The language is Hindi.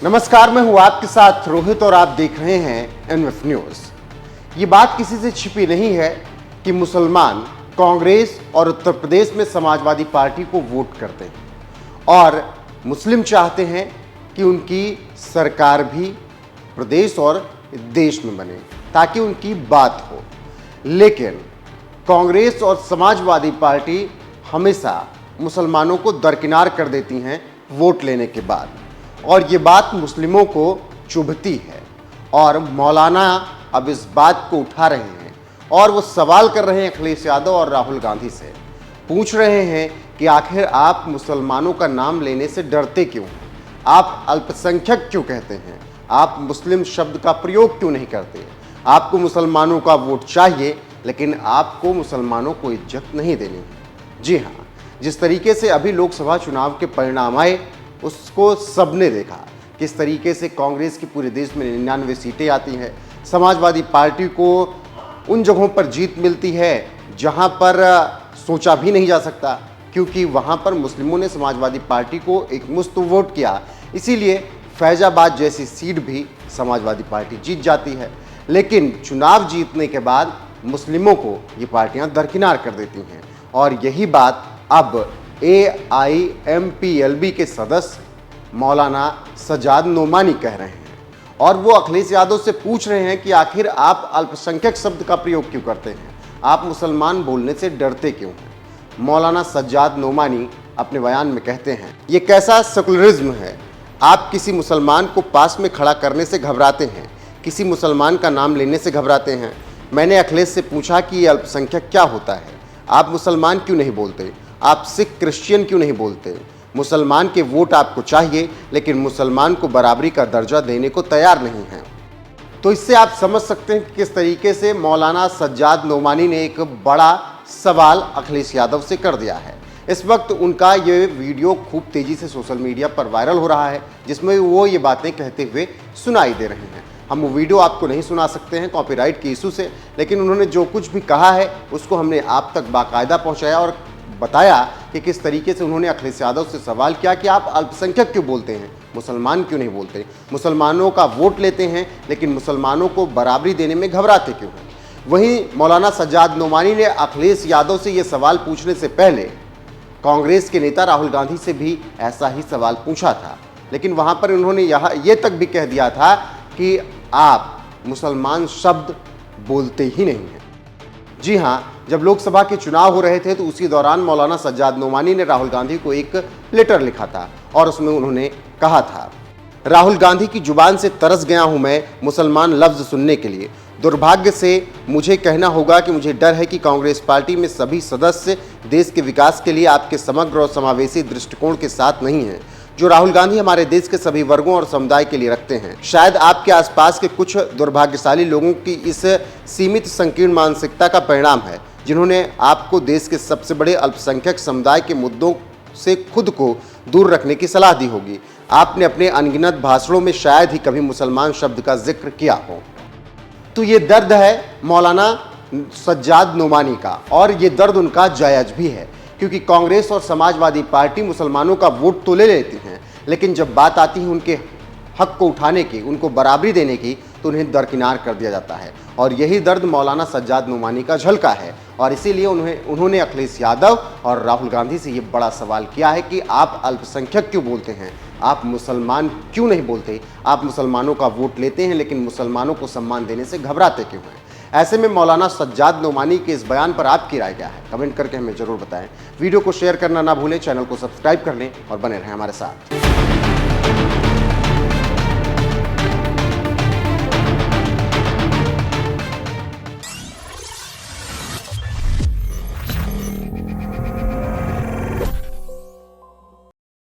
नमस्कार, मैं हूं आपके साथ रोहित और आप देख रहे हैं एनएफ न्यूज। ये बात किसी से छिपी नहीं है कि मुसलमान कांग्रेस और उत्तर प्रदेश में समाजवादी पार्टी को वोट करते हैं और मुस्लिम चाहते हैं कि उनकी सरकार भी प्रदेश और देश में बने ताकि उनकी बात हो। लेकिन कांग्रेस और समाजवादी पार्टी हमेशा मुसलमानों को दरकिनार कर देती हैं वोट लेने के बाद, और ये बात मुस्लिमों को चुभती है। और मौलाना अब इस बात को उठा रहे हैं और वो सवाल कर रहे हैं अखिलेश यादव और राहुल गांधी से। पूछ रहे हैं कि आखिर आप मुसलमानों का नाम लेने से डरते क्यों हैं? आप अल्पसंख्यक क्यों कहते हैं? आप मुस्लिम शब्द का प्रयोग क्यों नहीं करते? आपको मुसलमानों का वोट चाहिए, लेकिन आपको मुसलमानों को इज्जत नहीं देनी है। जी हाँ, जिस तरीके से अभी लोकसभा चुनाव के परिणाम आए उसको सबने देखा। किस तरीके से कांग्रेस की पूरे देश में 99 सीटें आती हैं, समाजवादी पार्टी को उन जगहों पर जीत मिलती है जहां पर सोचा भी नहीं जा सकता, क्योंकि वहां पर मुस्लिमों ने समाजवादी पार्टी को एक मुश्त वोट किया। इसीलिए फैजाबाद जैसी सीट भी समाजवादी पार्टी जीत जाती है। लेकिन चुनाव जीतने के बाद मुस्लिमों को ये पार्टियां दरकिनार कर देती हैं, और यही बात अब AIMPLB के सदस्य मौलाना सज्जाद नोमानी कह रहे हैं। और वो अखिलेश यादव से पूछ रहे हैं कि आखिर आप अल्पसंख्यक शब्द का प्रयोग क्यों करते हैं? आप मुसलमान बोलने से डरते क्यों हैं? मौलाना सज्जाद नोमानी अपने बयान में कहते हैं, ये कैसा सेकुलरिज्म है? आप किसी मुसलमान को पास में खड़ा करने से घबराते हैं, किसी मुसलमान का नाम लेने से घबराते हैं। मैंने अखिलेश से पूछा कि ये अल्पसंख्यक क्या होता है? आप मुसलमान क्यों नहीं बोलते? आप सिख क्रिश्चियन क्यों नहीं बोलते? मुसलमान के वोट आपको चाहिए, लेकिन मुसलमान को बराबरी का दर्जा देने को तैयार नहीं हैं। तो इससे आप समझ सकते हैं कि किस तरीके से मौलाना सज्जाद नोमानी ने एक बड़ा सवाल अखिलेश यादव से कर दिया है। इस वक्त उनका ये वीडियो खूब तेजी से सोशल मीडिया पर वायरल हो रहा है, जिसमें वो ये बातें कहते हुए सुनाई दे रहे हैं। हम वो वीडियो आपको नहीं सुना सकते हैं कॉपीराइट के इशू से, लेकिन उन्होंने जो कुछ भी कहा है उसको हमने आप तक बाकायदा पहुँचाया और बताया कि किस तरीके से उन्होंने अखिलेश यादव से सवाल किया कि आप अल्पसंख्यक क्यों बोलते हैं, मुसलमान क्यों नहीं बोलते? मुसलमानों का वोट लेते हैं, लेकिन मुसलमानों को बराबरी देने में घबराते क्यों हैं? वहीं मौलाना सज्जाद नोमानी ने अखिलेश यादव से ये सवाल पूछने से पहले कांग्रेस के नेता राहुल गांधी से भी ऐसा ही सवाल पूछा था, लेकिन वहाँ पर उन्होंने ये तक भी कह दिया था कि आप मुसलमान शब्द बोलते ही नहीं हैं। जी हाँ, जब लोकसभा के चुनाव हो रहे थे तो उसी दौरान मौलाना सज्जाद नोमानी ने राहुल गांधी को एक लेटर लिखा था और उसमें उन्होंने कहा था, राहुल गांधी की जुबान से तरस गया हूं मैं मुसलमान लफ्ज सुनने के लिए। दुर्भाग्य से मुझे कहना होगा कि मुझे डर है कि कांग्रेस पार्टी में सभी सदस्य देश के विकास के लिए आपके समग्र और समावेशी दृष्टिकोण के साथ नहीं हैं, जो राहुल गांधी हमारे देश के सभी वर्गों और समुदाय के लिए रखते हैं। शायद आपके आसपास के कुछ दुर्भाग्यशाली लोगों की इस सीमित संकीर्ण मानसिकता का परिणाम है, जिन्होंने आपको देश के सबसे बड़े अल्पसंख्यक समुदाय के मुद्दों से खुद को दूर रखने की सलाह दी होगी। आपने अपने अनगिनत भाषणों में शायद ही कभी मुसलमान शब्द का जिक्र किया हो। तो ये दर्द है मौलाना सज्जाद नोमानी का, और ये दर्द उनका जायज भी है, क्योंकि कांग्रेस और समाजवादी पार्टी मुसलमानों का वोट तो ले लेती हैं, लेकिन जब बात आती है उनके हक को उठाने की, उनको बराबरी देने की, तो उन्हें दरकिनार कर दिया जाता है। और यही दर्द मौलाना सज्जाद नोमानी का झलका है, और इसीलिए उन्होंने अखिलेश यादव और राहुल गांधी से ये बड़ा सवाल किया है कि आप अल्पसंख्यक क्यों बोलते हैं? आप मुसलमान क्यों नहीं बोलते? आप मुसलमानों का वोट लेते हैं, लेकिन मुसलमानों को सम्मान देने से घबराते क्यों हैं? ऐसे में मौलाना सज्जाद नोमानी के इस बयान पर आपकी राय क्या है? कमेंट करके हमें जरूर बताएं। वीडियो को शेयर करना ना भूलें, चैनल को सब्सक्राइब कर लें और बने रहें हमारे साथ।